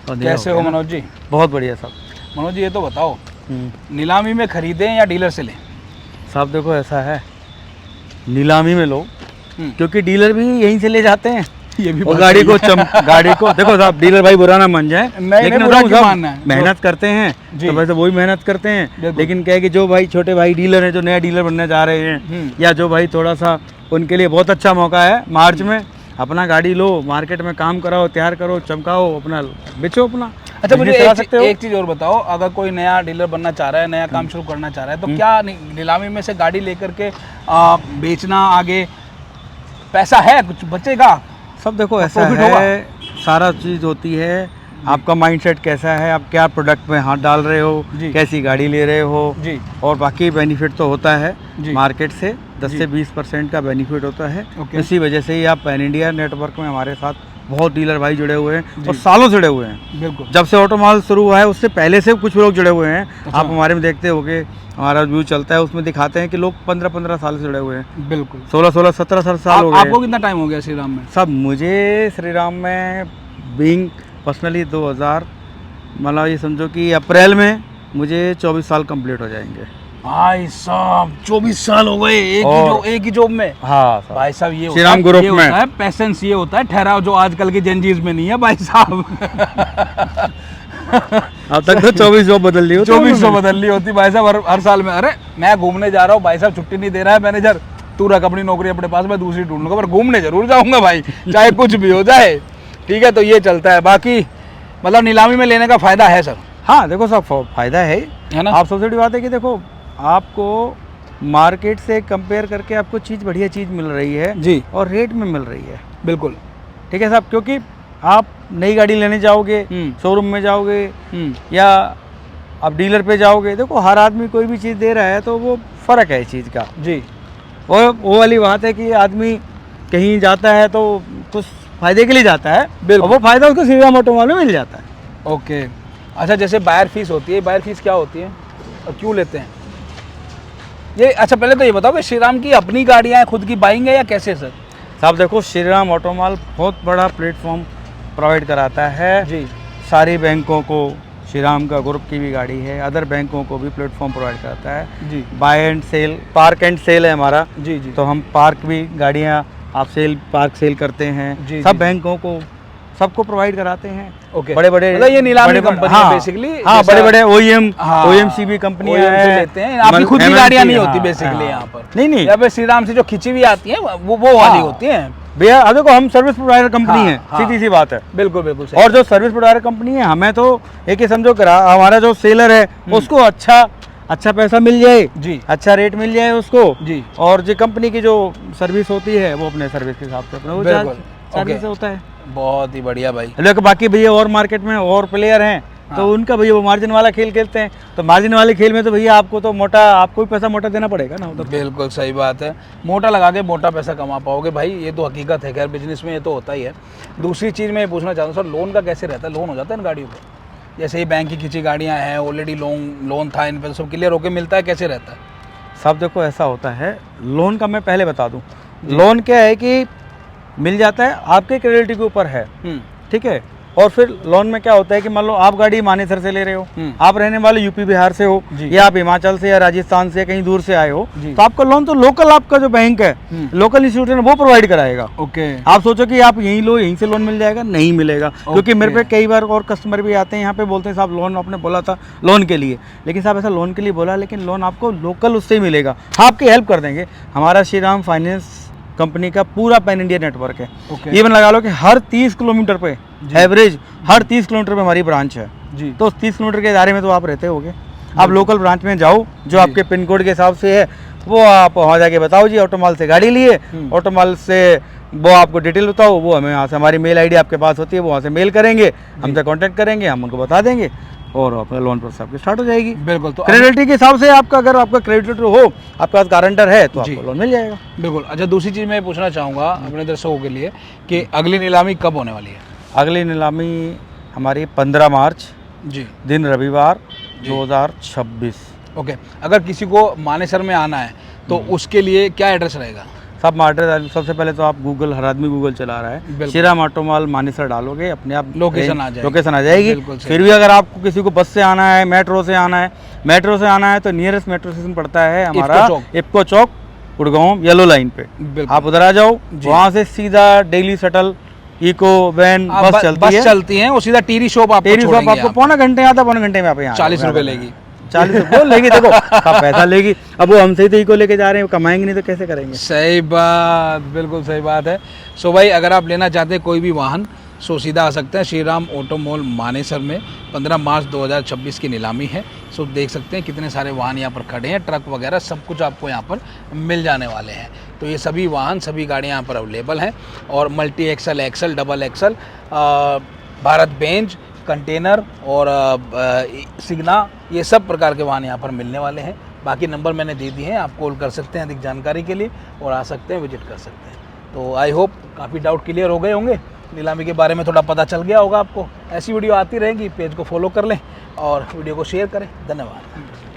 कैसे हो मनोज जी? बहुत बढ़िया साहब। मनोज जी ये तो बताओ, नीलामी में खरीदें या डीलर से लें? साहब देखो ऐसा है, नीलामी में लो, हम्म। क्योंकि डीलर भी यहीं से ले जाते हैं। ये भी और बात गाड़ी सही को गाड़ी को देखो साहब, डीलर भाई बुरा ना मान जाए, नहीं, लेकिन बुरा बताऊं क्यों साहब, मानना है? मेहनत करते हैं जी। तो वैसे वही मेहनत करते हैं, बिल्कुल। लेकिन क्या है कि जो भाई छोटे भाई डीलर हैं, जो नया डीलर बनने जा रहे हैं, या जो भाई थोड़ा सा, उनके लिए बहुत अच्छा मौका है मार्च में। अपना गाड़ी लो, मार्केट में काम कराओ, तैयार करो, चमकाओ, अपना बेचो अपना। अच्छा मुझे business चला सकते हो। एक चीज़ और बताओ, अगर कोई नया डीलर बनना चाह रहा है, नया काम शुरू करना चाह रहा है, तो क्या नीलामी में से गाड़ी लेकर के बेचना आगे पैसा है, कुछ बचेगा? सब देखो ऐसा प्रॉफिट है, होगा? सारा चीज़ होती है, आपका माइंडसेट कैसा है, आप क्या प्रोडक्ट में हाथ डाल रहे हो, जी। कैसी गाड़ी ले रहे हो, जी। और बाकी बेनिफिट तो होता है जी। मार्केट से 10 जी। से 20% का बेनिफिट होता है। ओके। इसी वजह से ही आप पैन इंडिया नेटवर्क में हमारे साथ बहुत डीलर भाई जुड़े हुए हैं जी। और सालों से जुड़े हुए हैं। बिल्कुल। जब से ऑटोमॉल शुरू हुआ है उससे पहले से कुछ लोग जुड़े हुए हैं। अच्छा। आप हमारे में देखते होंगे, हमारा व्यू चलता है, उसमें दिखाते हैं कि लोग 15-15 साल से जुड़े हुए हैं। बिल्कुल। 16-16, 17 साल हो गए। आपको कितना टाइम हो गया श्री राम में? सब मुझे श्री राम में बीइंग पर्सनली 2000, मतलब ये समझो कि अप्रैल में मुझे 24 साल कंप्लीट हो जाएंगे। भाई साहब 24 साल हो गए एक ही जॉब में। हाँ साहब। भाई साहब ये श्री राम ग्रुप में होता है पेशेंस, ये होता है ठहराव, जो आजकल की जेनजीज में नहीं है भाई साहब। अब तक तो 24 जॉब बदल ली हो, 2400 बदल ली होती भाई साहब हर साल में। अरे मैं घूमने जा रहा हूँ भाई साहब, छुट्टी नहीं दे रहा है मैनेजर, तू रख अपनी नौकरी अपने पास, मैं दूसरी ढूंढ लूंगा, पर घूमने जरूर जाऊंगा भाई, चाहे कुछ भी हो जाए। ठीक है, तो ये चलता है। बाकी मतलब नीलामी में लेने का फायदा है सर? हाँ देखो सब फायदा है ना। आप सबसे बड़ी बात है कि देखो आपको मार्केट से कंपेयर करके आपको चीज़, बढ़िया चीज़ मिल रही है जी, और रेट में मिल रही है। बिल्कुल। ठीक है साहब, क्योंकि आप नई गाड़ी लेने जाओगे, शोरूम में जाओगे, या आप डीलर पे जाओगे, देखो हर आदमी कोई भी चीज़ दे रहा है तो वो फ़र्क है इस चीज़ का। जी। वो वाली बात है कि आदमी कहीं जाता है तो कुछ फ़ायदे के लिए जाता है, और वो फ़ायदा उसको श्री राम ऑटोमॉल में मिल जाता है। ओके। अच्छा जैसे बायर फीस होती है, बायर फीस क्या होती है और क्यों लेते हैं ये? अच्छा पहले तो ये बताओ कि श्री राम की अपनी गाड़ियाँ हैं, खुद की बाइंग है या कैसे सर? साहब देखो, श्री राम ऑटोमॉल बहुत बड़ा प्लेटफॉर्म प्रोवाइड कराता है जी। सारी बैंकों को। श्री राम का ग्रुप की भी गाड़ी है, अदर बैंकों को भी प्लेटफॉर्म प्रोवाइड कराता है। जी। Buy and sell, park and sell है हमारा। जी जी। तो हम पार्क भी गाड़ियाँ आप पार्क सेल करते हैं। जी, सब जी। बैंकों को सबको प्रोवाइड कराते हैं। ओके। बड़े बड़े, मतलब ये नीलामी कंपनी है हाँ, बेसिकली। हाँ, बड़े बड़े OEM हाँ, CB कंपनियां OEM से हैं, लेते हैं। आपकी खुद की गाड़ियाँ नहीं होती हाँ, बेसिकली हाँ। यहाँ पर? नहीं यहाँ पे श्री राम से जो खिंची हुई आती है वो वाली हाँ। होती है भैया। अब देखो हम सर्विस प्रोवाइडर कंपनी हाँ, है, हाँ। सीधी सी बात है। बिल्कुल बिल्कुल सही। और जो सर्विस प्रोवाइडर कंपनी है, हमें तो एक ही समझो हमारा जो सेलर है उसको अच्छा पैसा मिल जाए जी, अच्छा रेट मिल जाए उसको जी। और जो कंपनी की जो सर्विस होती है वो अपने सर्विस के हिसाब से अपना वो चार्ज से होता है। बहुत ही बढ़िया भाई। लेकिन बाकी भैया और मार्केट में और प्लेयर हैं तो उनका भैया वो मार्जिन वाला खेल खेलते हैं, तो मार्जिन वाले खेल में तो भैया आपको तो आपको भी पैसा मोटा देना पड़ेगा ना उधर। बिल्कुल सही बात है, मोटा लगा के मोटा पैसा कमा पाओगे भाई, ये तो हकीकत है। खैर बिजनेस में ये तो होता ही है। दूसरी चीज़ मैं ये पूछना चाहता हूँ सर, लोन का कैसे रहता है? लोन हो जाता है इन गाड़ियों पर? जैसे ये बैंक की खिंची गाड़ियाँ हैं, ऑलरेडी लोन था, इन पर सब क्लियर होकर मिलता है, कैसे रहता है? सब देखो ऐसा होता है, लोन का मैं पहले बता दूं, लोन क्या है कि मिल जाता है आपके क्रेडिट के ऊपर है। ठीक है, और फिर लोन में क्या होता है कि मान लो आप गाड़ी मानेसर से ले रहे हो, आप रहने वाले यूपी बिहार से हो, या आप हिमाचल से या राजस्थान से कहीं दूर से आए हो, तो आपका लोन तो लोकल आपका जो बैंक है, लोकल इंस्टीट्यूशन वो प्रोवाइड कराएगा। ओके। आप सोचो कि आप यहीं लो, यहीं से लोन मिल जाएगा, नहीं मिलेगा। क्योंकि मेरे पे कई बार और कस्टमर भी आते हैं यहाँ पे, बोलते हैं साहब लोन आपने बोला था लोन के लिए, लेकिन साहब ऐसा लोन के लिए बोला, लेकिन लोन आपको लोकल उससे ही मिलेगा। हाँ आपकी हेल्प कर देंगे। हमारा श्री राम फाइनेंस कंपनी का पूरा पैन इंडिया नेटवर्क है। इवन लगा लो कि हर 30 किलोमीटर पे एवरेज, हर 30 किलोमीटर पे हमारी ब्रांच है जी। तो 30 किलोमीटर के दायरे में तो आप रहते होगे। आप लोकल ब्रांच में जाओ, जो आपके पिन कोड के हिसाब से है वो आप वहाँ जाके बताओ जी ऑटोमॉल से गाड़ी लिए, ऑटोमॉल से वो आपको डिटेल बताओ, वो हमें यहाँ से, हमारी मेल आईडी आपके पास होती है, वो वहाँ से मेल करेंगे, हमसे कांटेक्ट करेंगे, हम उनको बता देंगे और अपना लोन प्रोसेस आपकी स्टार्ट हो जाएगी। बिल्कुल। तो क्रेडिट के हिसाब से आपका, अगर आपका क्रेडिट हो, आपके पास गारंटर है तो आपको लोन मिल जाएगा। बिल्कुल। अच्छा दूसरी चीज़ मैं पूछना चाहूँगा अपने दर्शकों के लिए कि अगली नीलामी कब होने वाली है? अगली नीलामी हमारी 15 मार्च जी, दिन रविवार 2026। ओके। अगर किसी को मानेसर में आना है तो उसके लिए क्या एड्रेस रहेगा? सब मार्केट, सबसे पहले तो आप गूगल, हर आदमी गूगल चला रहा है, बिल्कुल। श्रीराम ऑटोमॉल मानेसर डालोगे अपने आप लोकेशन आ जाएगी। लोकेशन आ जाएगी। बिल्कुल सही। फिर भी अगर आपको किसी को बस से आना है, मेट्रो से आना है तो नियरेस्ट मेट्रो स्टेशन पड़ता है हमारा इफ्को चौक। इफ्को चौक, गुड़गांव येलो लाइन पे। बिल्कुल। आप उधर आ जाओ, जी। वहाँ से सीधा डेली शटल, इको वैन बस चलती है। और सीधा टीरी शॉप आपको तेरी शॉप छोड़ेंगे आपको यहाँ पे। पौना घंटे आता, पौने घंटे में आप यहाँ 40 रुपए लेगी। 40 रुपये लेगी, देखो आप पैसा लेगी। अब वो हमसे ही तो इको लेके जा रहे हैं, कमाएंगे नहीं तो कैसे करेंगे। सही बात, बिल्कुल सही बात है। सो भाई अगर आप लेना चाहते हैं कोई भी वाहन, सो सीधा आ सकते हैं श्रीराम ऑटो मॉल मानेसर में। 15 मार्च 2026 की नीलामी है। सो देख सकते हैं कितने सारे वाहन यहाँ पर खड़े हैं, ट्रक वगैरह सब कुछ आपको यहाँ पर मिल जाने वाले हैं। तो ये सभी वाहन, सभी गाड़ियाँ यहाँ पर अवेलेबल हैं। और multi axle, axle, double axle, Bharat Benz, container और सिग्ना, ये सब प्रकार के वाहन यहाँ पर मिलने वाले हैं। बाकी नंबर मैंने दे दिए हैं, आप कॉल कर सकते हैं अधिक जानकारी के लिए और आ सकते हैं, विजिट कर सकते हैं। तो आई होप काफ़ी डाउट क्लियर हो गए होंगे, नीलामी के बारे में थोड़ा पता चल गया होगा आपको। ऐसी वीडियो आती रहेगी, पेज को फॉलो कर लें और वीडियो को शेयर करें। धन्यवाद।